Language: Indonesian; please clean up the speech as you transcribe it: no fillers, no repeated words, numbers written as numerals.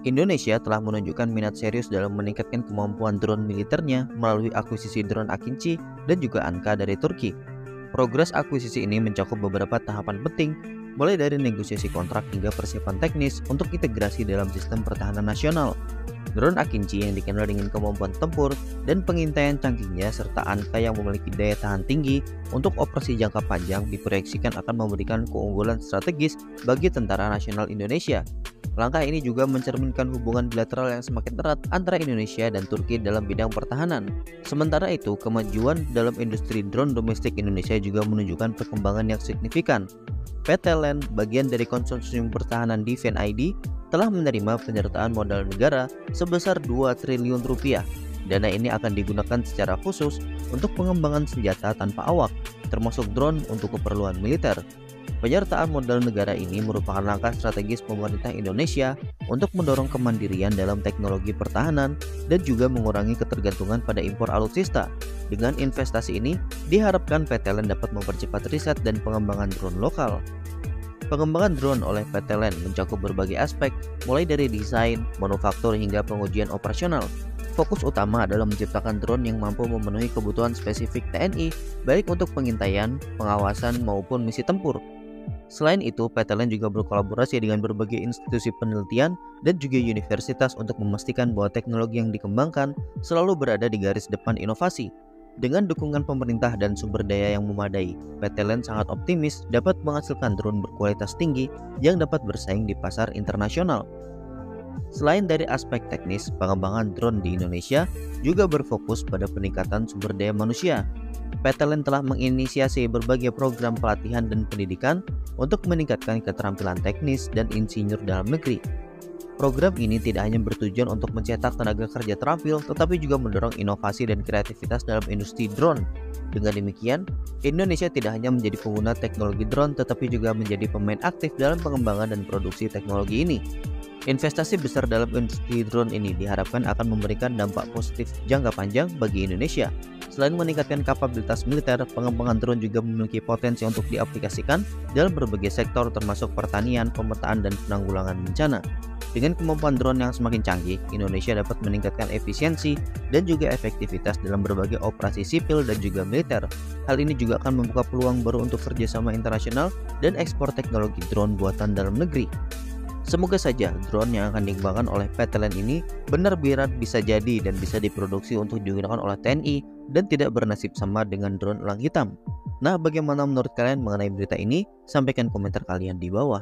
Indonesia telah menunjukkan minat serius dalam meningkatkan kemampuan drone militernya melalui akuisisi drone Akinci dan juga Anka dari Turki. Progres akuisisi ini mencakup beberapa tahapan penting, mulai dari negosiasi kontrak hingga persiapan teknis untuk integrasi dalam sistem pertahanan nasional. Drone Akinci yang dikenal dengan kemampuan tempur dan pengintaian canggihnya serta Anka yang memiliki daya tahan tinggi untuk operasi jangka panjang diproyeksikan akan memberikan keunggulan strategis bagi Tentara Nasional Indonesia. Langkah ini juga mencerminkan hubungan bilateral yang semakin erat antara Indonesia dan Turki dalam bidang pertahanan. Sementara itu, kemajuan dalam industri drone domestik Indonesia juga menunjukkan perkembangan yang signifikan. PT LAN, bagian dari konsorsium pertahanan Defense ID, telah menerima penyertaan modal negara sebesar 2 triliun rupiah. Dana ini akan digunakan secara khusus untuk pengembangan senjata tanpa awak, termasuk drone untuk keperluan militer. Penyertaan modal negara ini merupakan langkah strategis pemerintah Indonesia untuk mendorong kemandirian dalam teknologi pertahanan dan juga mengurangi ketergantungan pada impor alutsista. Dengan investasi ini, diharapkan PT LAN dapat mempercepat riset dan pengembangan drone lokal. Pengembangan drone oleh PT LAN mencakup berbagai aspek, mulai dari desain, manufaktur hingga pengujian operasional. Fokus utama adalah menciptakan drone yang mampu memenuhi kebutuhan spesifik TNI, baik untuk pengintaian, pengawasan, maupun misi tempur. Selain itu, PT LAN juga berkolaborasi dengan berbagai institusi penelitian dan juga universitas untuk memastikan bahwa teknologi yang dikembangkan selalu berada di garis depan inovasi. Dengan dukungan pemerintah dan sumber daya yang memadai, PT LAN sangat optimis dapat menghasilkan drone berkualitas tinggi yang dapat bersaing di pasar internasional. Selain dari aspek teknis, pengembangan drone di Indonesia juga berfokus pada peningkatan sumber daya manusia. PT LAN telah menginisiasi berbagai program pelatihan dan pendidikan untuk meningkatkan keterampilan teknis dan insinyur dalam negeri. Program ini tidak hanya bertujuan untuk mencetak tenaga kerja terampil, tetapi juga mendorong inovasi dan kreativitas dalam industri drone. Dengan demikian, Indonesia tidak hanya menjadi pengguna teknologi drone, tetapi juga menjadi pemain aktif dalam pengembangan dan produksi teknologi ini. Investasi besar dalam industri drone ini diharapkan akan memberikan dampak positif jangka panjang bagi Indonesia. Selain meningkatkan kapabilitas militer, pengembangan drone juga memiliki potensi untuk diaplikasikan dalam berbagai sektor termasuk pertanian, pemetaan, dan penanggulangan bencana. Dengan kemampuan drone yang semakin canggih, Indonesia dapat meningkatkan efisiensi dan juga efektivitas dalam berbagai operasi sipil dan juga militer. Hal ini juga akan membuka peluang baru untuk kerjasama internasional dan ekspor teknologi drone buatan dalam negeri. Semoga saja drone yang akan dikembangkan oleh PT LAN ini benar-benar bisa jadi dan bisa diproduksi untuk digunakan oleh TNI dan tidak bernasib sama dengan drone elang hitam. Nah, bagaimana menurut kalian mengenai berita ini? Sampaikan komentar kalian di bawah.